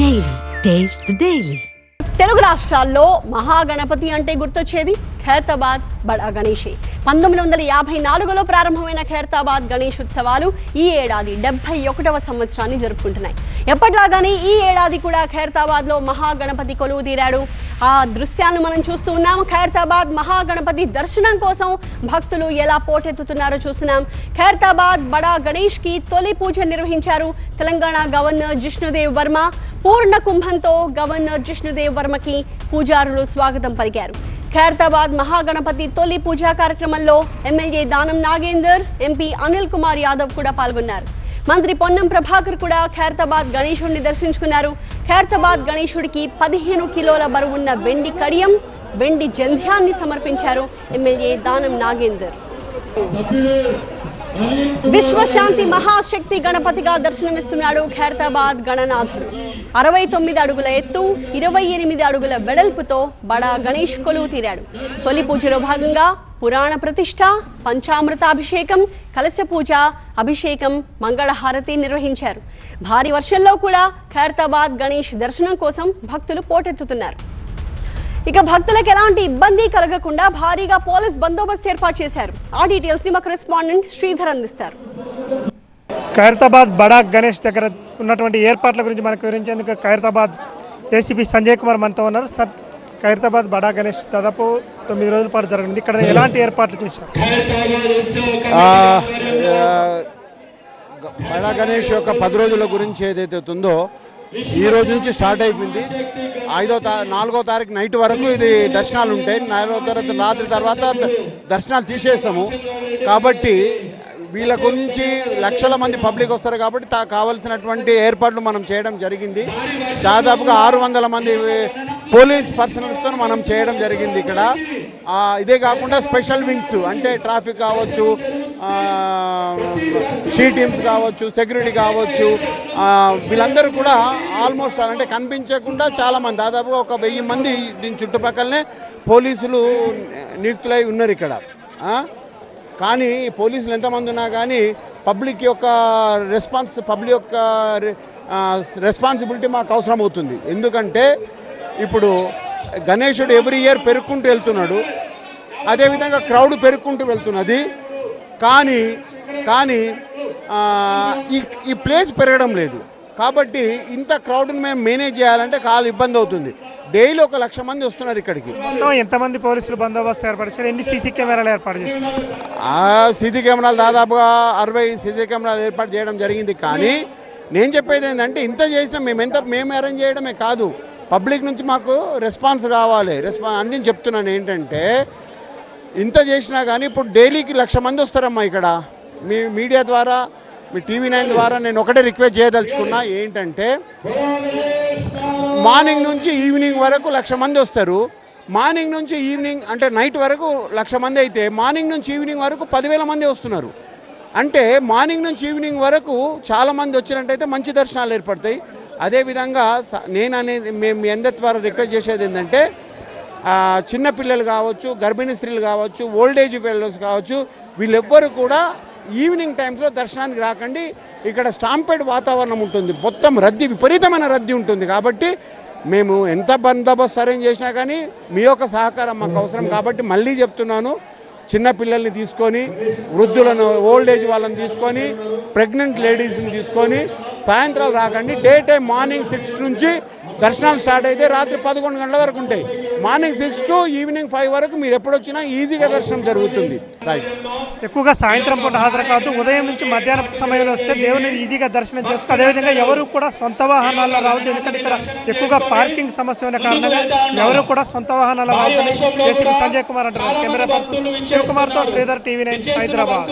Daily. Taste the Daily. Telugu రాష్ట్రాల్లో మహాగణపతి అంటే గుర్తొచ్చేది ఖైరతాబాద్ బడా గణేషే. 1954లో ప్రారంభమైన ఖైరతాబాద్ గణేష్ ఉత్సవాలు ఈ ఏడాది 71వ సంవత్సరాన్ని జరుపుకుంటున్నాయి. ఎప్పటిలాగానే ఈ ఏడాది కూడా ఖైరతాబాద్లో మహాగణపతి కొలువు తీరాడు. ఆ దృశ్యాలను మనం చూస్తూ ఉన్నాం. ఖైరతాబాద్ మహాగణపతి దర్శనం కోసం భక్తులు ఎలా పోటెత్తుతున్నారో చూస్తున్నాం. ఖైరతాబాద్ బడా గణేష్కి తొలి పూజ నిర్వహించారు తెలంగాణ గవర్నర్ జిష్ణుదేవ్ వర్మ. పూర్ణ కుంభంతో గవర్నర్ జిష్ణుదేవ్ వర్మకి పూజారులు స్వాగతం పలికారు. ఖైరతాబాద్ మహాగణపతి తొలి పూజా కార్యక్రమంలో ఎమ్మెల్యే దానం నాగేందర్, ఎంపీ అనిల్ కుమార్ యాదవ్ కూడా పాల్గొన్నారు. మంత్రి పొన్నం ప్రభాకర్ కూడా ఖైరతాబాద్ గణేశుడిని దర్శించుకున్నారు. ఖైరతాబాద్ గణేశుడికి 15 కిలోల బరువున్న వెండి కడియం, వెండి జంధ్యాన్ని సమర్పించారు ఎమ్మెల్యే దానం నాగేందర్. విశ్వశాంతి మహాశక్తి గణపతిగా దర్శనమిస్తున్నాడు ఖైరతాబాద్ గణనాథుడు. 69 అడుగుల ఎత్తు, 28 అడుగుల వెడల్పుతో బడా గణేష్ కొలువు తీరాడు. తొలి పూజలో భాగంగా పురాణ ప్రతిష్ఠ, పంచామృతాభిషేకం, కలశ పూజ, అభిషేకం, మంగళహారతి నిర్వహించారు. భారీ వర్షంలో కూడా ఖైరతాబాద్ గణేష్ దర్శనం కోసం భక్తులు పోటెత్తుతున్నారు. ఇక భక్తులకు ఎలాంటి ఇబ్బంది కలగకుండా భారీగా పోలీస్ బందోబస్తు ఏర్పాటు చేశారు. ఆ డీటెయిల్స్ ని మా కరెస్పాండెంట్ శ్రీధర్ అందిస్తారు. ఖైరతాబాద్ బడా గణేష్ దగ్గర ఉన్నటువంటి ఏర్పాట్ల గురించి మనకు వివరించేందుకు ఖైరతాబాద్ ఏసీపీ సంజయ్ కుమార్ మనతో ఉన్నారు. సార్, ఖైరతాబాద్ బడా గణేష్ దాదాపు 9 రోజుల పాటు జరగనుంది. ఇక్కడ ఎలాంటి ఏర్పాట్లు చేశారు? బడా గణేష్ యొక్క 10 రోజుల గురించి ఏదైతే ఉందో ఈ రోజు నుంచి స్టార్ట్ అయిపోయింది. 4వ తారీఖు నైట్ వరకు ఇది దర్శనాలు ఉంటాయి. 4వ తారీఖు రాత్రి తర్వాత దర్శనాలు తీసేస్తాము. కాబట్టి వీళ్ళ గురించి లక్షల మంది పబ్లిక్ వస్తారు కాబట్టి కావాల్సినటువంటి ఏర్పాట్లు మనం చేయడం జరిగింది. దాదాపుగా 600 మంది పోలీస్ పర్సనల్స్తో మనం చేయడం జరిగింది ఇక్కడ. ఇదే కాకుండా స్పెషల్ వింగ్స్ అంటే ట్రాఫిక్ కావచ్చు, షీ టీమ్స్ కావచ్చు, సెక్యూరిటీ కావచ్చు, వీళ్ళందరూ కూడా ఆల్మోస్ట్ అంటే కనిపించకుండా చాలామంది దాదాపుగా ఒక 1000 మంది దీని చుట్టుపక్కలనే పోలీసులు నియుక్తులై ఉన్నారు ఇక్కడ. కానీ పోలీసులు ఎంతమంది ఉన్నా కానీ పబ్లిక్ యొక్క రెస్పాన్సిబిలిటీ మాకు అవసరం అవుతుంది. ఎందుకంటే ఇప్పుడు గణేశుడు ఎవ్రీ ఇయర్ పెరుక్కుంటూ వెళ్తున్నాడు, అదేవిధంగా క్రౌడ్ పెరుక్కుంటూ వెళ్తున్నది. కానీ ఈ ప్లేస్ పెరగడం లేదు. కాబట్టి ఇంత క్రౌడ్ని మేము మేనేజ్ చేయాలంటే చాలా ఇబ్బంది అవుతుంది. డైలీ 1,00,000 మంది వస్తున్నారు ఇక్కడికి. ఎంతమంది పోలీసులు బందోబస్తు ఏర్పాటు చేశారు? ఎన్ని సీసీ కెమెరాలు ఏర్పాటు చేశారు? సీసీ కెమెరాలు దాదాపుగా 60 సీసీ కెమెరాలు ఏర్పాటు చేయడం జరిగింది. కానీ నేను చెప్పేది ఏంటంటే ఇంత చేసినా మేము అరేంజ్ చేయడమే కాదు, పబ్లిక్ నుంచి మాకు రెస్పాన్స్ కావాలి. అని చెప్తున్నాను ఏంటంటే ఇంత చేసినా కానీ ఇప్పుడు డైలీకి 1,00,000 మంది వస్తారమ్మా ఇక్కడ. మీ మీడియా ద్వారా, మీ TV9 ద్వారా నేను ఒకటే రిక్వెస్ట్ చేయదలుచుకున్నా ఏంటంటే మార్నింగ్ నుంచి ఈవినింగ్ వరకు 1,00,000 మంది వస్తారు. మార్నింగ్ నుంచి ఈవినింగ్ అంటే నైట్ వరకు 1,00,000 మంది అయితే మార్నింగ్ నుంచి ఈవినింగ్ వరకు 10,000 మంది వస్తున్నారు. అంటే మార్నింగ్ నుంచి ఈవినింగ్ వరకు చాలామంది వచ్చినట్టయితే మంచి దర్శనాలు ఏర్పడతాయి. అదేవిధంగా నేను అనేది మేము మీ అందరి ద్వారా రిక్వెస్ట్ చేసేది ఏంటంటే చిన్నపిల్లలు కావచ్చు, గర్భిణీ స్త్రీలు కావచ్చు, ఓల్డ్ ఏజ్ ఫెలోస్ కావచ్చు, వీళ్ళెవ్వరు కూడా ఈవినింగ్ టైమ్స్లో దర్శనానికి రాకండి. ఇక్కడ స్టాంపేడ్ వాతావరణం ఉంటుంది, మొత్తం రద్దీ, విపరీతమైన రద్దీ ఉంటుంది. కాబట్టి మేము ఎంత బందోబస్తు అరేంజ్ చేసినా కానీ మీ యొక్క సహకారం మాకు అవసరం. కాబట్టి మళ్ళీ చెప్తున్నాను, చిన్నపిల్లల్ని తీసుకొని, వృద్ధులను, ఓల్డ్ ఏజ్ వాళ్ళని తీసుకొని, ప్రెగ్నెంట్ లేడీస్ని తీసుకొని సాయంత్రాలు రాకండి. డే టైం మార్నింగ్ 6 నుంచి దర్శనాలు స్టార్ట్ అయితే రాత్రి 11 గంటల వరకు ఉంటాయి. మార్నింగ్ 6 to ఈవినింగ్ 5 వరకు మీరు ఎప్పుడొచ్చినా ఈజీగా దర్శనం జరుగుతుంది. రైట్. ఎక్కువగా సాయంత్రం పూట హాజరు కావద్దు. ఉదయం నుంచి మధ్యాహ్నం సమయంలో వస్తే దేవుని ఈజీగా దర్శనం చేసుకో. అదేవిధంగా ఎవరు కూడా సొంత వాహనాల్లో రావద్దు. ఎందుకంటే ఇక్కడ ఎక్కువగా పార్కింగ్ సమస్య ఉన్న కారణంగా ఎవరు కూడా సొంత వాహనాల్లో రావద్దని ఏసీపీ సంజయ్ కుమార్ అంటారు. కెమెరా పర్సన్ శివకుమార్తో శ్రీధర్, TV9 హైదరాబాద్.